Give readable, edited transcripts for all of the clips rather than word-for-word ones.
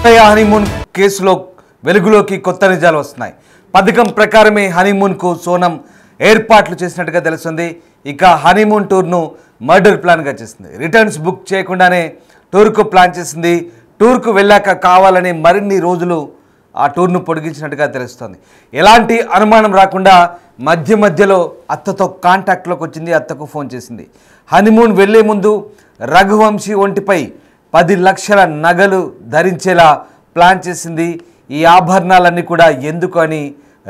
Honeymoon కేసులో వెలుగులోకి కొత్త నిజాలు వస్తున్నాయి. పథకం ప్రకారమే హనీమూన్కు సోనం ఏర్పాట్లు చేసినట్టుగా తెలుస్తుంది. ఇక హనీమూన్ టూర్ను మర్డర్ ప్లాన్గా చేసింది. రిటర్న్స్ బుక్ చేయకుండానే టూర్కు ప్లాన్ చేసింది. టూర్కు వెళ్ళాక కావాలని మరిన్ని రోజులు ఆ టూర్ను పొడిగించినట్టుగా తెలుస్తుంది. ఎలాంటి అనుమానం రాకుండా మధ్యలో అత్తతో కాంటాక్ట్లోకి వచ్చింది. అత్తకు ఫోన్ చేసింది. హనీమూన్ వెళ్లే ముందు రఘువంశీ ఒంటిపై 10 లక్షల నగలు ధరించేలా ప్లాన్ చేసింది. ఈ ఆభరణాలన్నీ కూడా ఎందుకు అని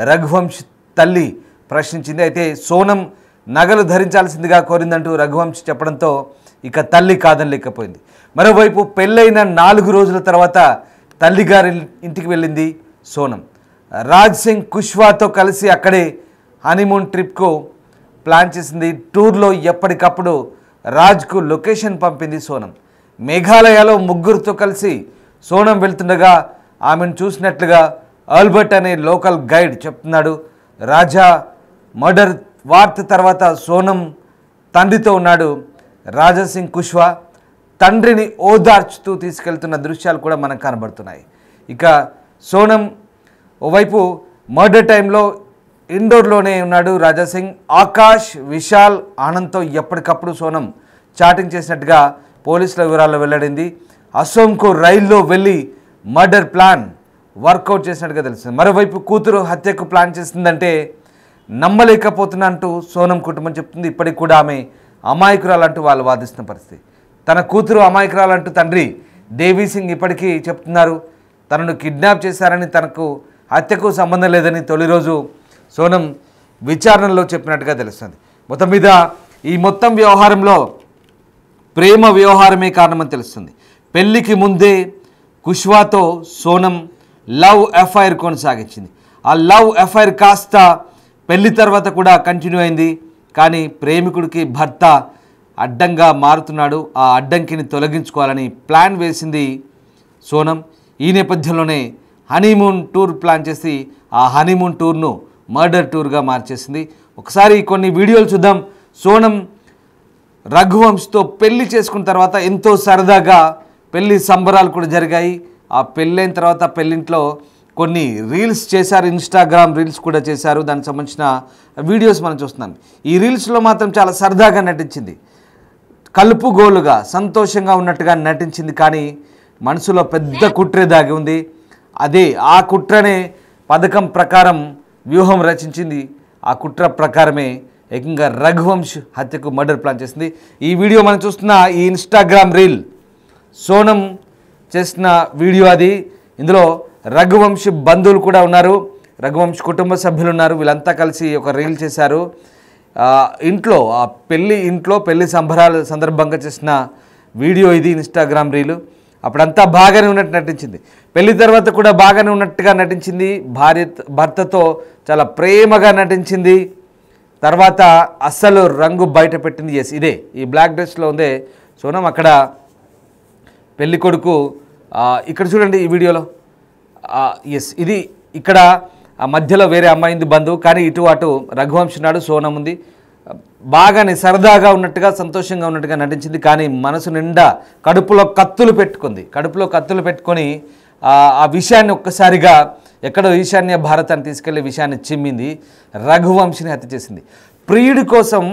రఘువంశీ తల్లి ప్రశ్నించింది. అయితే సోనం నగలు ధరించాల్సిందిగా కోరిందంటూ రఘువంశీ చెప్పడంతో ఇక తల్లి కాదనలేకపోయింది. మరోవైపు పెళ్ళైన 4 రోజుల తర్వాత తల్లిగారి ఇంటికి వెళ్ళింది సోనం. రాజ్ సింగ్ కుష్వాతో కలిసి అక్కడే హనీమూన్ ట్రిప్కు ప్లాన్ చేసింది. టూర్లో ఎప్పటికప్పుడు రాజ్కు లొకేషన్ పంపింది సోనం. మేఘాలయలో ముగ్గురితో కలిసి సోనం వెళ్తుండగా ఆమెను చూసినట్లుగా ఆల్బర్ట్ అనే లోకల్ గైడ్ చెప్తున్నాడు. రాజా మర్డర్ వార్త తర్వాత సోనం తండ్రితో ఉన్నాడు రాజాసింగ్ కుష్వా. తండ్రిని ఓదార్చుతూ తీసుకెళ్తున్న దృశ్యాలు కూడా మనకు కనబడుతున్నాయి. ఇక సోనం ఓవైపు మర్డర్ టైంలో ఇండోర్లోనే ఉన్నాడు రాజాసింగ్. ఆకాష్, విశాల్, ఆనంద్తో ఎప్పటికప్పుడు సోనం చాటింగ్ చేసినట్టుగా పోలీసుల వివరాల్లో వెల్లడింది. అసోంకు రైల్లో వెళ్ళి మర్డర్ ప్లాన్ వర్కౌట్ చేసినట్టుగా తెలుస్తుంది. మరోవైపు కూతురు హత్యకు ప్లాన్ చేసిందంటే నమ్మలేకపోతున్నా అంటూ సోనం కుటుంబం చెప్తుంది. ఇప్పటికి కూడా ఆమె అమాయకురాలంటూ వాళ్ళు వాదిస్తున్న పరిస్థితి. తన కూతురు అమాయకురాలంటూ తండ్రి దేవీసింగ్ ఇప్పటికీ చెప్తున్నారు. తనను కిడ్నాప్ చేశారని, తనకు హత్యకు సంబంధం లేదని తొలి రోజు సోనం విచారణలో చెప్పినట్టుగా తెలుస్తుంది. మొత్తం మీద ఈ మొత్తం వ్యవహారంలో ప్రేమ వ్యవహారమే కారణమని తెలుస్తుంది. పెళ్లికి ముందే కుష్వాతో సోనం లవ్ అఫైర్ కొనసాగించింది. ఆ లవ్ అఫైర్ కాస్త పెళ్లి తర్వాత కూడా కంటిన్యూ అయింది. కానీ ప్రేమికుడికి భర్త అడ్డంగా మారుతున్నాడు. ఆ అడ్డంకిని తొలగించుకోవాలని ప్లాన్ వేసింది సోనం. ఈ నేపథ్యంలోనే హనీమూన్ టూర్ ప్లాన్ చేసి ఆ హనీమూన్ టూర్ను మర్డర్ టూర్గా మార్చేసింది. ఒకసారి కొన్ని వీడియోలు చూద్దాం. సోనం రఘువంశ్తో పెళ్లి చేసుకున్న తర్వాత ఎంతో సరదాగా పెళ్లి సంబరాలు కూడా జరిగాయి. ఆ పెళ్ళైన తర్వాత పెళ్ళింట్లో కొన్ని రీల్స్ చేశారు, ఇన్స్టాగ్రామ్ రీల్స్ కూడా చేశారు. దానికి సంబంధించిన వీడియోస్ మనం చూస్తున్నాం. ఈ రీల్స్లో మాత్రం చాలా సరదాగా నటించింది. కలుపుగోలుగా సంతోషంగా ఉన్నట్టుగా నటించింది. కానీ మనసులో పెద్ద కుట్రే దాగి ఉంది. అదే ఆ కుట్రనే పథకం ప్రకారం వ్యూహం రచించింది. ఆ కుట్ర ప్రకారమే ఏకంగా రఘువంశ్ హత్యకు మర్డర్ ప్లాన్ చేసింది. ఈ వీడియో మనం చూస్తున్న ఈ ఇన్స్టాగ్రామ్ రీల్ సోనం చేసిన వీడియో అది. ఇందులో రఘువంశ్ బంధువులు కూడా ఉన్నారు, రఘువంశ్ కుటుంబ సభ్యులు ఉన్నారు. వీళ్ళంతా కలిసి ఒక రీల్ చేశారు. ఇంట్లో ఆ పెళ్లి సంబరాల సందర్భంగా చేసిన వీడియో ఇది ఇన్స్టాగ్రామ్ రీలు. అప్పుడంతా బాగానే ఉన్నట్టు నటించింది. పెళ్లి తర్వాత కూడా బాగానే ఉన్నట్టుగా నటించింది. భర్తతో చాలా ప్రేమగా నటించింది. తర్వాత అస్సలు రంగు బయట పెట్టింది. ఎస్, ఇదే ఈ బ్లాక్ డ్రెస్లో ఉందే సోనం. అక్కడ పెళ్లి కొడుకు ఇక్కడ చూడండి ఈ వీడియోలో. ఎస్, ఇది ఇక్కడ మధ్యలో వేరే అమ్మాయింది బంధువు. కానీ ఇటు అటు రఘువంశ్ ఉన్నాడు, సోనం ఉంది. బాగానే సరదాగా ఉన్నట్టుగా సంతోషంగా ఉన్నట్టుగా నటించింది. కానీ మనసు నిండా కడుపులో కత్తులు పెట్టుకొని ఆ విషయాన్ని ఒక్కసారిగా ఎక్కడో ఈశాన్య భారతాన్ని తీసుకెళ్లే విషయాన్ని చిమ్మింది. రఘువంశిని హత్య చేసింది. ప్రియుడి కోసం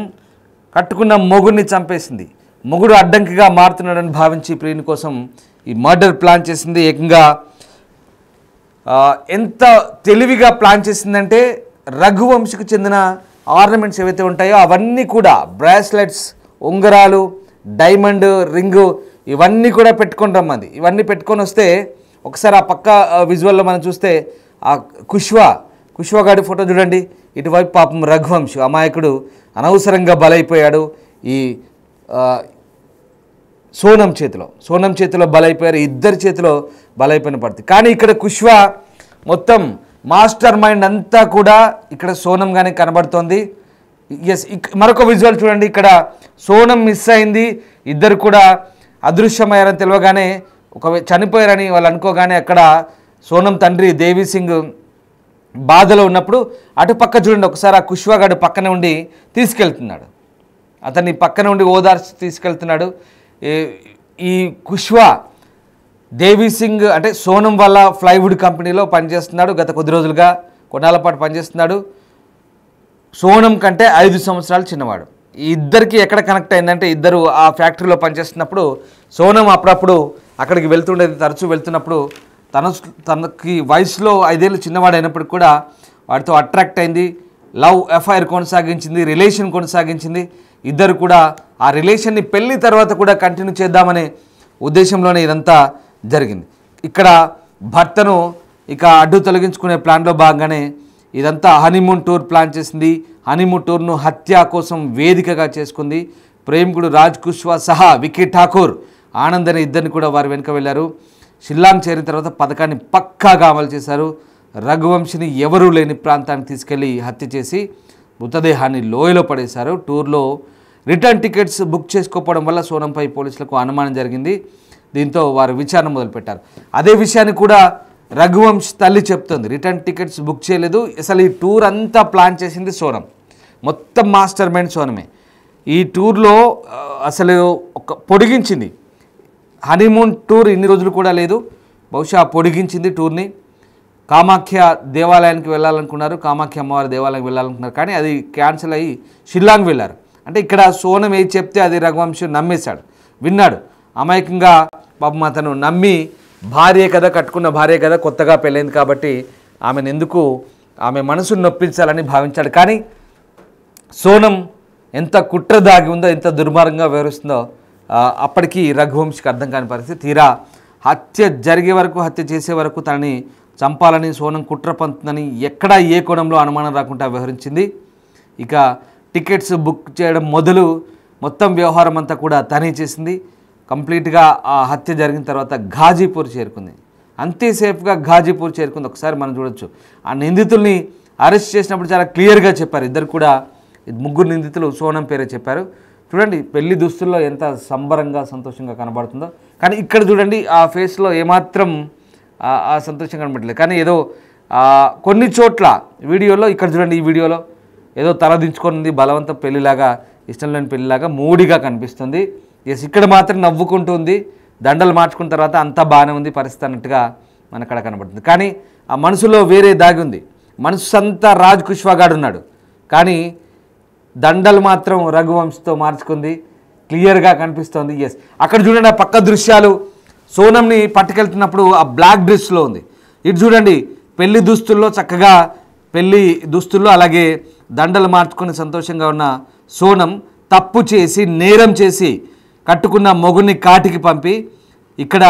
కట్టుకున్న మొగుడిని చంపేసింది. మొగుడు అడ్డంకిగా మారుతున్నాడని భావించి ప్రియుని కోసం ఈ మర్డర్ ప్లాన్ చేసింది. ఏకంగా ఎంత తెలివిగా ప్లాన్ చేసిందంటే రఘువంశికి చెందిన ఆర్నమెంట్స్ ఏవైతే ఉంటాయో అవన్నీ కూడా బ్రాస్లెట్స్, ఉంగరాలు, డైమండ్ రింగు ఇవన్నీ కూడా పెట్టుకొని రమ్మంది. ఇవన్నీ పెట్టుకొని వస్తే ఒకసారి ఆ పక్క విజువల్లో మనం చూస్తే ఆ కుష్వా గాడి ఫోటో చూడండి. ఇటువైపు పాపం రఘువంశ్ అమాయకుడు అనవసరంగా బలైపోయాడు. ఈ సోనం చేతిలో బలైపోయారు. ఇద్దరి చేతిలో బలైపోయిన పడుతుంది. కానీ ఇక్కడ కుష్వా మొత్తం మాస్టర్ మైండ్ అంతా కూడా ఇక్కడ సోనంగానే కనబడుతోంది. ఎస్, మరొక విజువల్ చూడండి. ఇక్కడ సోనం మిస్ అయింది. ఇద్దరు కూడా అదృశ్యమయ్యారని తెలియగానే చనిపోయారని వాళ్ళు అనుకోగానే అక్కడ సోనం తండ్రి దేవీసింగ్ బాధలో ఉన్నప్పుడు అటుపక్క చూడండి ఒకసారి ఆ కుష్వాగాడు పక్కనే ఉండి తీసుకెళ్తున్నాడు. అతన్ని పక్కన ఉండి ఓదార్చి తీసుకెళ్తున్నాడు. ఈ కుష్వా దేవి సింగ్ అంటే సోనం వాళ్ళ ప్లైవుడ్ కంపెనీలో పనిచేస్తున్నాడు. గత కొద్ది రోజులుగా కొన్నాళ్ళ పాటు పనిచేస్తున్నాడు. సోనం కంటే 5 సంవత్సరాలు చిన్నవాడు. ఈ ఇద్దరికి ఎక్కడ కనెక్ట్ అయిందంటే ఇద్దరు ఆ ఫ్యాక్టరీలో పనిచేస్తున్నప్పుడు సోనం అప్పుడప్పుడు అక్కడికి వెళ్తుండేది. తరచూ వెళ్తున్నప్పుడు తనకి వయసులో 5 ఏళ్ళు చిన్నవాడు అయినప్పటికీ కూడా వాడితో అట్రాక్ట్ అయింది. లవ్ అఫైర్ కొనసాగించింది, రిలేషన్ కొనసాగించింది. ఇద్దరు కూడా ఆ రిలేషన్ని పెళ్లి తర్వాత కూడా కంటిన్యూ చేద్దామనే ఉద్దేశంలోనే ఇదంతా జరిగింది. ఇక్కడ భర్తను ఇక అడ్డు తొలగించుకునే ప్లాన్లో భాగంగానే ఇదంతా హనీమూన్ టూర్ ప్లాన్ చేసింది. హనీమూన్ టూర్ను హత్య కోసం వేదికగా చేసుకుంది. ప్రేమికుడు రాజ్ కుష్వా సహా వికీ ఠాకూర్, ఆనంద్ అనే ఇద్దరిని కూడా వారు వెనుక వెళ్ళారు. షిల్లాంగ్ చేరిన తర్వాత పథకాన్ని పక్కాగా అమలు చేశారు. రఘువంశిని ఎవరూ లేని ప్రాంతానికి తీసుకెళ్లి హత్య చేసి మృతదేహాన్ని లోయలో పడేశారు. టూర్లో రిటర్న్ టికెట్స్ బుక్ చేసుకోకపోవడం వల్ల సోనంపై పోలీసులకు అనుమానం జరిగింది. దీంతో వారు విచారణ మొదలుపెట్టారు. అదే విషయాన్ని కూడా రఘువంశ్ తల్లి చెప్తుంది. రిటర్న్ టికెట్స్ బుక్ చేయలేదు, అసలు ఈ టూర్ అంతా ప్లాన్ చేసింది సోనం, మొత్తం మాస్టర్ మైండ్ సోనమే. ఈ టూర్లో అసలు ఒక పొడిగించింది. హనీమూన్ టూర్ ఇన్ని రోజులు కూడా లేదు, బహుశా పొడిగించింది టూర్ని. కామాఖ్య దేవాలయానికి వెళ్ళాలనుకున్నారు, కామాఖ్య అమ్మవారి దేవాలయానికి వెళ్ళాలనుకున్నారు, కానీ అది క్యాన్సిల్ అయ్యి షిల్లాంగ్ వెళ్ళారు. అంటే ఇక్కడ సోనం ఏది చెప్తే అది రఘువంశ్ నమ్మేశాడు, విన్నాడు. అమాయకంగా పాపం అతను నమ్మి భార్య కదా, కట్టుకున్న భార్య కదా, కొత్తగా పెళ్ళైంది కాబట్టి ఆమెను ఎందుకు ఆమె మనసును నొప్పించాలని భావించాడు. కానీ సోనం ఎంత కుట్ర దాగి ఉందో, ఎంత దుర్మార్గంగా వ్యవహరిస్తుందో అప్పటికీ రఘువంశికి అర్థం కాని పరిస్థితి. తీరా హత్య జరిగే వరకు, హత్య చేసే వరకు తనని చంపాలని సోనం కుట్ర పంతుందని ఎక్కడా ఏ కోణంలో అనుమానం రాకుండా వ్యవహరించింది. ఇక టికెట్స్ బుక్ చేయడం మొదలు మొత్తం వ్యవహారం అంతా కూడా తనే చేసింది. కంప్లీట్గా ఆ హత్య జరిగిన తర్వాత ఘాజీపూర్ చేరుకుంది. అంతే సేఫ్గా ఘాజీపూర్ చేరుకుంది. ఒకసారి మనం చూడొచ్చు. ఆ నిందితుల్ని అరెస్ట్ చేసినప్పుడు చాలా క్లియర్గా చెప్పారు. ఇద్దరు కూడా, ముగ్గురు నిందితులు సోనం పేరే చెప్పారు. చూడండి పెళ్లి దుస్తుల్లో ఎంత సంబరంగా సంతోషంగా కనబడుతుందో, కానీ ఇక్కడ చూడండి ఆ ఫేస్లో ఏమాత్రం ఆ సంతోషం కనబడలేదు. కానీ ఏదో కొన్ని చోట్ల వీడియోలో, ఇక్కడ చూడండి ఈ వీడియోలో ఏదో తలదించుకుంది, బలవంతం పెళ్లిలాగా, ఇష్టం లేని పెళ్లిలాగా మూడిగా కనిపిస్తుంది. ఎస్, ఇక్కడ మాత్రం నవ్వుకుంటుంది, దండలు మార్చుకున్న తర్వాత అంతా బాగానే ఉంది పరిస్థితి అన్నట్టుగా మనకు అక్కడ కనబడుతుంది. కానీ ఆ మనసులో వేరే దాగి ఉంది. మనసు అంతా రాజ్ కుష్వా గాడు ఉన్నాడు, కానీ దండలు మాత్రం రఘువంశ్తో మార్చుకుంది, క్లియర్గా కనిపిస్తోంది. ఎస్, అక్కడ చూడండి ఆ పక్క దృశ్యాలు, సోనంని పట్టుకెళ్తున్నప్పుడు ఆ బ్లాక్ డ్రెస్లో ఉంది. ఇటు చూడండి పెళ్లి దుస్తుల్లో, చక్కగా పెళ్లి దుస్తుల్లో అలాగే దండలు మార్చుకొని సంతోషంగా ఉన్న సోనం తప్పు చేసి, నేరం చేసి కట్టుకున్న మొగుడిని కాటికి పంపి ఇక్కడ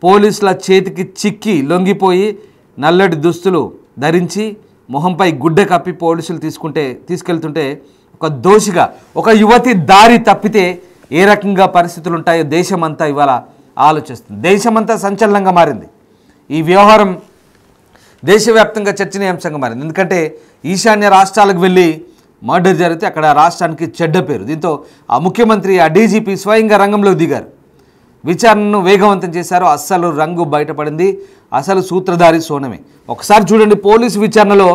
పోలీసుల చేతికి చిక్కి లొంగిపోయి నల్లటి దుస్తులు ధరించి మొహంపై గుడ్డ కప్పి పోలీసులు తీసుకెళ్తుంటే ఒక దోషిగా ఒక యువతి దారి తప్పితే ఏ రకంగా పరిస్థితులు ఉంటాయో దేశమంతా ఇవాళ ఆలోచిస్తుంది. దేశమంతా సంచలనంగా మారింది. ఈ వ్యవహారం దేశవ్యాప్తంగా చర్చనీయాంశంగా మారింది. ఎందుకంటే ఈశాన్య రాష్ట్రాలకు వెళ్ళి మర్డర్ జరిగితే అక్కడ రాష్ట్రానికి చెడ్డ పేరు. దీంతో ఆ ముఖ్యమంత్రి, ఆ డీజీపీ స్వయంగా రంగంలోకి దిగారు, విచారణను వేగవంతం చేశారు. అస్సలు రంగు బయటపడింది, అసలు సూత్రధారి సోనమే. ఒకసారి చూడండి పోలీసు విచారణలో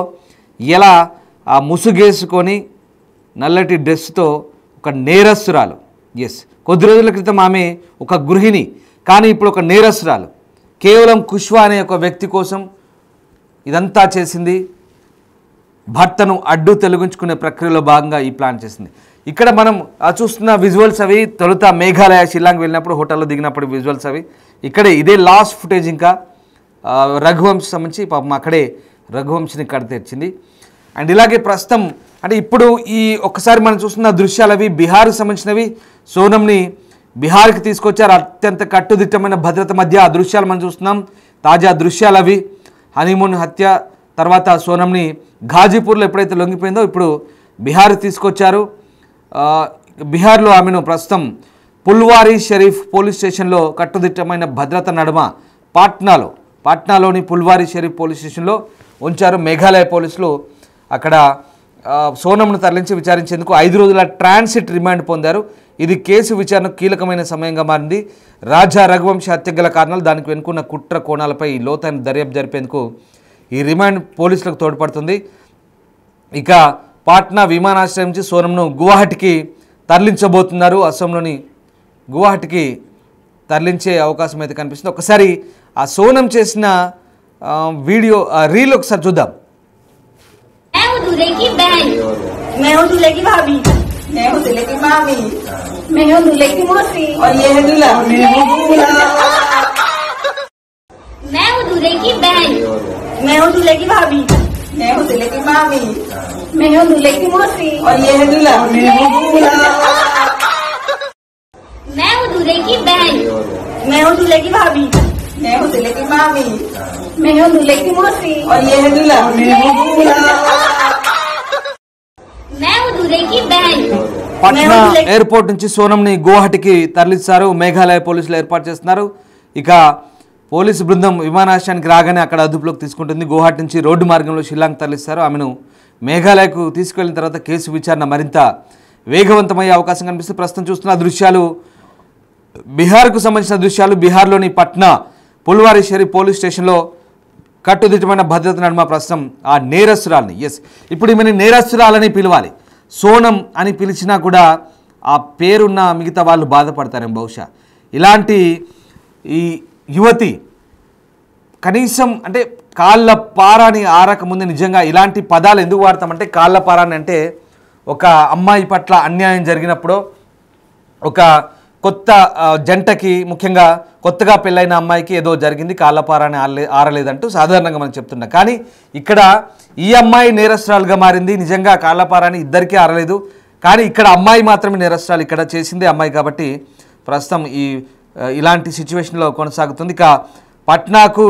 ఎలా ఆ ముసుగేసుకొని నల్లటి డ్రెస్తో ఒక నేరస్తురాలు, ఎస్ కొద్ది రోజుల క్రితం ఆమె ఒక గృహిణి, కానీ ఇప్పుడు ఒక నేరస్తురాలు, కేవలం కుష్వా అనే ఒక వ్యక్తి కోసం ఇదంతా చేసింది. భర్తను అడ్డు తొలగించుకునే ప్రక్రియలో భాగంగా ఈ ప్లాన్ చేసింది. ఇక్కడ మనం చూస్తున్న విజువల్స్ అవి తొలుత మేఘాలయ షిల్లాంగ్ వెళ్ళినప్పుడు హోటల్లో దిగినప్పుడు విజువల్స్ అవి. ఇక్కడే ఇదే లాస్ట్ ఫుటేజ్. ఇంకా రఘువంశ్ సంబంధించి పాపం అక్కడే రఘువంశ్ని కడ తెచ్చింది. అండ్ ఇలాగే ప్రస్తుతం అంటే ఇప్పుడు ఈ ఒక్కసారి మనం చూస్తున్న దృశ్యాలు అవి బీహార్కి సంబంధించినవి. సోనంని బీహార్కి తీసుకొచ్చారు అత్యంత కట్టుదిట్టమైన భద్రత మధ్య. ఆ దృశ్యాలు మనం చూస్తున్నాం, తాజా దృశ్యాలు అవి. హనీమూన్ హత్య తర్వాత సోనంని ఘాజీపూర్లో ఎప్పుడైతే లొంగిపోయిందో ఇప్పుడు బీహార్కి తీసుకొచ్చారు. బీహార్లో ఆమెను ప్రస్తుతం పుల్వారీ షరీఫ్ పోలీస్ స్టేషన్లో కట్టుదిట్టమైన భద్రత నడుమ పాట్నాలోని పుల్వారీ షరీఫ్ పోలీస్ స్టేషన్లో ఉంచారు. మేఘాలయ పోలీసులు అక్కడ సోనంను తరలించి విచారించేందుకు 5 రోజుల ట్రాన్సిట్ రిమాండ్ పొందారు. ఇది కేసు విచారణకు కీలకమైన సమయంగా మారింది. రాజా రఘువంశ హత్య గల కారణాలు, దానికి వెనుకున్న కుట్ర కోణాలపై లోతైన దర్యాప్తు జరిపేందుకు ఈ రిమాండ్ పోలీసులకు తోడ్పడుతుంది. ఇక పాట్నా విమానాశ్రయం నుంచి సోనంను గువాహటికి తరలించబోతున్నారు. అస్సాంలోని గువాహటికి తరలించే అవకాశం అయితే కనిపిస్తుంది. ఒకసారి ఆ సోనం చేసిన వీడియో రీల్ ఒకసారి చూద్దాం. मैं हूँ दूल्हे की बहन, मैं हूँ दूल्हे की भाभी, मैं हूँ दूल्हे की मामी, मैं हूँ दूल्हे की मौसी और ये है दूल्हा। मैं हूँ दूल्हे की बहन, मैं हूँ दूल्हे की भाभी, मैं हूँ दूल्हे की मामी, मैं हूँ दूल्हे की मौसी और ये है दूल्हा। मैं हूँ दूल्हे की बहन, मैं हूँ दूल्हे की भाभी, मैं हूँ दूल्हे की मामी, मैं हूँ दूल्हे की मौसी और ये है दूल्हा। मैं हूँ दूल्हे की बहन। పట్నా ఎయిర్పోర్ట్ నుంచి సోనంని గువాహటికి తరలిస్తారు. మేఘాలయ పోలీసులు ఏర్పాటు చేస్తున్నారు. ఇక పోలీసు బృందం విమానాశ్రయానికి రాగానే అక్కడ అదుపులోకి తీసుకుంటుంది. గువాహటి నుంచి రోడ్డు మార్గంలో షిల్లాంగ్ తరలిస్తారు. ఆమెను మేఘాలయకు తీసుకెళ్లిన తర్వాత కేసు విచారణ మరింత వేగవంతమయ్యే అవకాశం కనిపిస్తుంది. ప్రస్తుతం చూస్తున్న దృశ్యాలు బీహార్కు సంబంధించిన దృశ్యాలు. బీహార్లోని పట్నా పుల్వారీ షరీఫ్ పోలీస్ స్టేషన్లో కట్టుదిట్టమైన భద్రత నడుమ ప్రస్తుతం ఆ నేరస్తురాలని, ఇప్పుడు ఈమెని నేరస్తురాలని పిలవాలి. సోనం అని పిలిచినా కూడా ఆ పేరున్న మిగతా వాళ్ళు బాధపడతారేమో బహుశా. ఇలాంటి ఈ యువతి కనీసం అంటే కాళ్ళ పారాని ఆరకముందు నిజంగా ఇలాంటి పదాలు ఎందుకు వాడతామంటే, కాళ్ళ పారాని అంటే ఒక అమ్మాయి పట్ల అన్యాయం జరిగినప్పుడు, ఒక కొత్త జంటకి ముఖ్యంగా కొత్తగా పెళ్ళైన అమ్మాయికి ఏదో జరిగింది, కాళ్ళపారాని ఆరలేదంటూ సాధారణంగా మనం చెప్తున్నాం. కానీ ఇక్కడ ఈ అమ్మాయి నేరస్తురాలుగా మారింది. నిజంగా కాళ్ళపారాని ఇద్దరికీ ఆరలేదు, కానీ ఇక్కడ అమ్మాయి మాత్రమే నేరస్తురాలు. ఇక్కడ చేసిందే అమ్మాయి కాబట్టి ప్రస్తుతం ఇలాంటి సిచ్యువేషన్లో కొనసాగుతుంది. ఇక పట్నాకు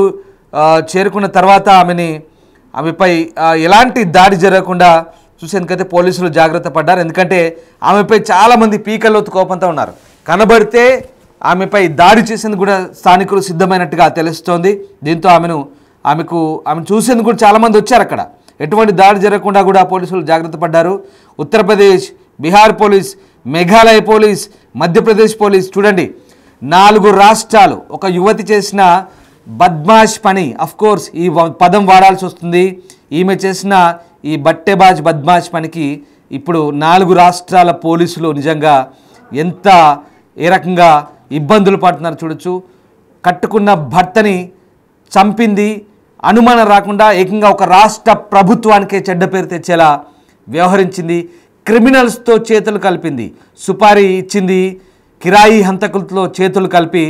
చేరుకున్న తర్వాత ఆమెపై ఎలాంటి దాడి జరగకుండా చూసేందుకైతే పోలీసులు జాగ్రత్త పడ్డారు. ఎందుకంటే ఆమెపై చాలామంది పీకల్లోతు కోపంతో ఉన్నారు. కనబడితే ఆమెపై దాడి చేసేందుకు కూడా స్థానికులు సిద్ధమైనట్టుగా తెలుస్తోంది. దీంతో ఆమెను చూసేందుకు కూడా చాలామంది వచ్చారు. అక్కడ ఎటువంటి దాడి జరగకుండా కూడా పోలీసులు జాగ్రత్త పడ్డారు. Uttar Pradesh, Bihar police, Meghalaya police, Madhya Pradesh police, చూడండి 4 రాష్ట్రాలు ఒక యువతి చేసిన బద్మాష్ పని, అఫ్కోర్స్ ఈ పదం వాడాల్సి వస్తుంది. ఈమె చేసిన ఈ బట్టెబాజ్ బద్మాష్ పనికి ఇప్పుడు 4 రాష్ట్రాల పోలీసులు నిజంగా ఏ రకంగా ఇబ్బందులు పడుతున్నారు చూడొచ్చు. కట్టుకున్న భర్తని చంపింది, అనుమానం రాకుండా ఏకంగా ఒక రాష్ట్ర ప్రభుత్వానికే చెడ్డ పేరు తెచ్చేలా వ్యవహరించింది. క్రిమినల్స్తో చేతులు కలిపింది, సుపారీ ఇచ్చింది, కిరాయి హంతకులతో చేతులు కలిపి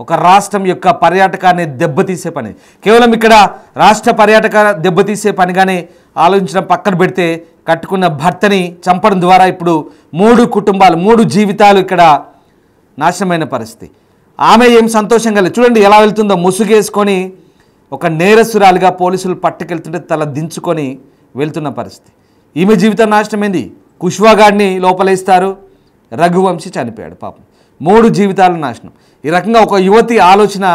ఒక రాష్ట్రం యొక్క పర్యాటకాన్ని దెబ్బతీసే పని. కేవలం ఇక్కడ రాష్ట్ర పర్యాటక దెబ్బతీసే పనిగానే ఆలోచించడం పక్కన పెడితే, కట్టుకున్న భర్తని చంపడం ద్వారా ఇప్పుడు 3 కుటుంబాలు, 3 జీవితాలు ఇక్కడ నాశనమైన పరిస్థితి. ఆమె ఏం సంతోషంగా లేదు. చూడండి ఎలా వెళ్తుందో, ముసుగేసుకొని ఒక నేరస్తురాలుగా పోలీసులు పట్టుకెళ్తుంటే తల దించుకొని వెళ్తున్న పరిస్థితి. ఈమె జీవితం నాశనమైంది. కుష్వా గాడిని లోపలేస్తారు, రఘువంశీ చనిపోయాడు పాపం. 3 జీవితాల నాశనం. ఈ రకంగా ఒక యువతి ఆలోచన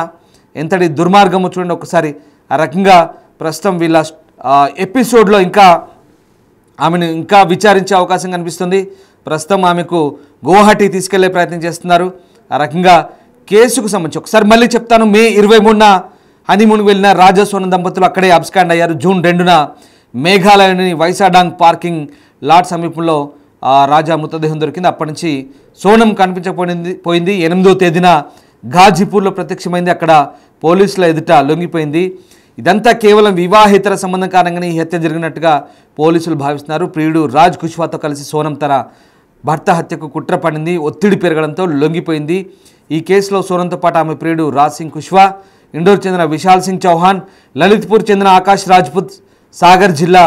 ఎంతటి దుర్మార్గమో చూడండి ఒకసారి. ఆ రకంగా ప్రస్తుతం వీళ్ళ ఎపిసోడ్లో ఆమెను ఇంకా విచారించే అవకాశం కనిపిస్తుంది. ప్రస్తుతం ఆమెకు గువాహటి తీసుకెళ్లే ప్రయత్నం చేస్తున్నారు. ఆ రకంగా కేసుకు సంబంధించి ఒకసారి మళ్ళీ చెప్తాను. మే 23న హనీమూన్కి వెళ్ళిన రాజా సోనం దంపతులు అక్కడే అబ్స్కాండ్ అయ్యారు. జూన్ 2న మేఘాలయని వైసాడాంగ్ పార్కింగ్ లాట్ సమీపంలో రాజా మృతదేహం దొరికింది. అప్పటి నుంచి సోనం కనిపించకపోయింది. 8వ తేదీన ఘాజీపూర్లో ప్రత్యక్షమైంది. అక్కడ పోలీసుల ఎదుట లొంగిపోయింది. ఇదంతా కేవలం వివాహేతర సంబంధం కారణంగానే ఈ హత్య జరిగినట్టుగా పోలీసులు భావిస్తున్నారు. ప్రియుడు రాజ్ కుష్వాతో కలిసి సోనం తన భర్త హత్యకు కుట్ర పడింది. ఒత్తిడి పెరగడంతో లొంగిపోయింది. ఈ కేసులో సోనంతో పాటు ఆమె ప్రియుడు రాజ్ సింగ్ కుష్వా, ఇండోర్ చెందిన విశాల్ సింగ్ చౌహాన్, లలిత్పూర్ చెందిన ఆకాష్ రాజ్పుత్, సాగర్ జిల్లా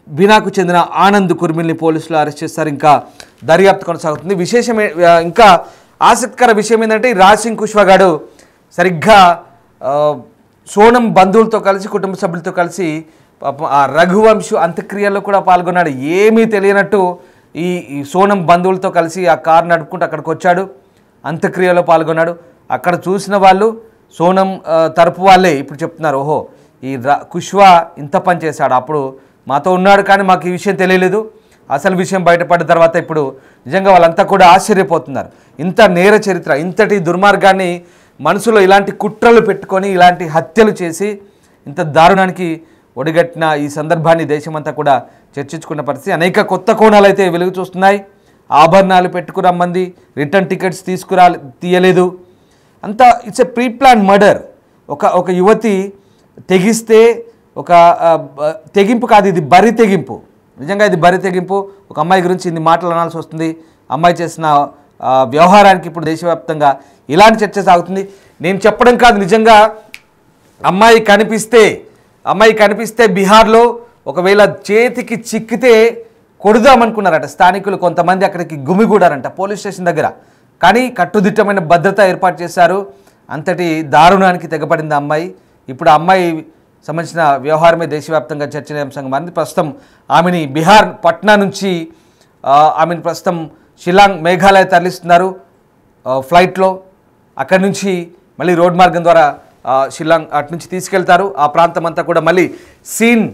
బీనాకు చెందిన ఆనంద్ కుర్మిల్ని పోలీసులు అరెస్ట్ చేస్తారు. ఇంకా దర్యాప్తు కొనసాగుతుంది. ఇంకా ఆసక్తికర విషయం ఏంటంటే, ఈ రాజ్ సింగ్ కుష్వా గాడు సరిగ్గా సోనం బంధువులతో కలిసి, కుటుంబ సభ్యులతో కలిసి ఆ రఘువంశు అంత్యక్రియల్లో కూడా పాల్గొన్నాడు. ఏమీ తెలియనట్టు ఈ సోనం బంధువులతో కలిసి ఆ కారు నడుపుకుంటూ అక్కడికి వచ్చాడు, అంత్యక్రియలో పాల్గొన్నాడు. అక్కడ చూసిన వాళ్ళు సోనం తరపు వాళ్ళే ఇప్పుడు చెప్తున్నారు, ఓహో ఈ కుష్వా ఇంత పని చేశాడు, అప్పుడు మాతో ఉన్నాడు కానీ మాకు ఈ విషయం తెలియలేదు. అసలు విషయం బయటపడిన తర్వాత ఇప్పుడు నిజంగా వాళ్ళంతా కూడా ఆశ్చర్యపోతున్నారు. ఇంత నేర చరిత్ర, ఇంతటి దుర్మార్గాన్ని మనసులో ఇలాంటి కుట్రలు పెట్టుకొని ఇలాంటి హత్యలు చేసి ఇంత దారుణానికి ఒడిగట్టిన ఈ సందర్భాన్ని దేశమంతా కూడా చర్చించుకున్న పరిస్థితి. అనేక కొత్త కోణాలు అయితే వెలుగు చూస్తున్నాయి. ఆభరణాలు పెట్టుకురమ్మంది, రిటర్న్ టికెట్స్ తీయలేదు. అంతా it's a pre plan murder. ఒక యువతి తెగిస్తే ఒక తెగింపు కాదు, ఇది బరి తెగింపు. నిజంగా ఇది బరి తెగింపు. ఒక అమ్మాయి గురించి ఇన్ని మాటలు అనాల్సి వస్తుంది. అమ్మాయి చేసిన వ్యవహారానికి ఇప్పుడు దేశవ్యాప్తంగా ఇలాంటి చర్చ సాగుతుంది. నేను చెప్పడం కాదు, నిజంగా అమ్మాయి కనిపిస్తే బీహార్లో ఒకవేళ చేతికి చిక్కితే కొడుదామనుకున్నారట స్థానికులు. కొంతమంది అక్కడికి గుమిగూడారంట పోలీస్ స్టేషన్ దగ్గర. కానీ కట్టుదిట్టమైన భద్రత ఏర్పాటు చేశారు. అంతటి దారుణానికి తెగపడింది అమ్మాయి. ఇప్పుడు అమ్మాయి సంబంధించిన వ్యవహారమే దేశవ్యాప్తంగా చర్చనీయాంశంగా మారింది. ప్రస్తుతం ఆమెని బీహార్ పట్నా నుంచి ఆమెను ప్రస్తుతం షిల్లాంగ్ మేఘాలయ తరలిస్తున్నారు ఫ్లైట్లో. అక్కడి నుంచి మళ్ళీ రోడ్ మార్గం ద్వారా షిల్లాంగ్ అటు నుంచి తీసుకెళ్తారు. ఆ ప్రాంతం అంతా కూడా మళ్ళీ సీన్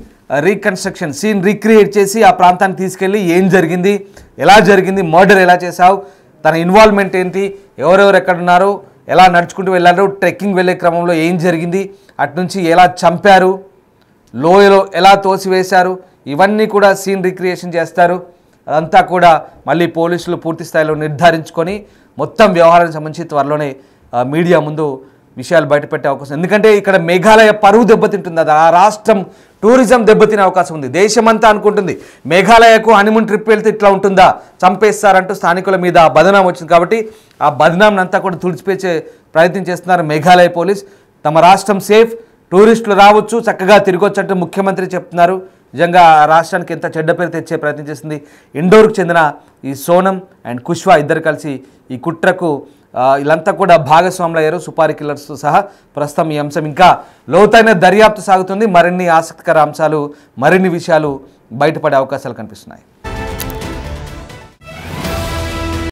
రీక్రియేట్ చేసి ఆ ప్రాంతాన్ని తీసుకెళ్ళి ఏం జరిగింది, ఎలా జరిగింది, మర్డర్ ఎలా చేశావు, తన ఇన్వాల్వ్మెంట్ ఏంటి, ఎవరెవరు ఎక్కడున్నారు, ఎలా నడుచుకుంటూ వెళ్ళారు, ట్రెక్కింగ్ వెళ్ళే క్రమంలో ఏం జరిగింది, అటునుంచి ఎలా చంపారు, లోయలో ఎలా తోసివేశారు, ఇవన్నీ కూడా సీన్ రీక్రియేషన్ చేస్తారు. అదంతా కూడా మళ్ళీ పోలీసులు పూర్తి స్థాయిలో నిర్ధారించుకొని మొత్తం వ్యవహారానికి సంబంధించి త్వరలోనే మీడియా ముందు విషయాలు బయటపెట్టే అవకాశం. ఎందుకంటే ఇక్కడ మేఘాలయ పరువు దెబ్బతింటుంది, అది ఆ రాష్ట్రం టూరిజం దెబ్బతినే అవకాశం ఉంది. దేశమంతా అనుకుంటుంది మేఘాలయకు హనీమూన్ ట్రిప్ వెళ్తే ఇట్లా ఉంటుందా, చంపేస్తారంటూ స్థానికుల మీద బదనాం వచ్చింది. కాబట్టి ఆ బదనాంని అంతా కూడా తుడిచిపేసే ప్రయత్నం చేస్తున్నారు మేఘాలయ పోలీస్. తమ రాష్ట్రం సేఫ్, టూరిస్టులు రావచ్చు, చక్కగా తిరగొచ్చు అంటూ ముఖ్యమంత్రి చెప్తున్నారు. నిజంగా రాష్ట్రానికి ఎంత చెడ్డ పేరు తెచ్చే ప్రయత్నం చేస్తుంది. ఇండోర్కు చెందిన ఈ సోనం అండ్ కుష్వా ఇద్దరు కలిసి ఈ కుట్రకు వీళ్ళంతా కూడా భాగస్వాములు అయ్యారు, సుపారీ కిల్లర్స్ సహా. ప్రస్తుతం ఈ అంశం ఇంకా లోతైన దర్యాప్తు సాగుతుంది. మరిన్ని ఆసక్తికర అంశాలు, మరిన్ని విషయాలు బయటపడే అవకాశాలు కనిపిస్తున్నాయి.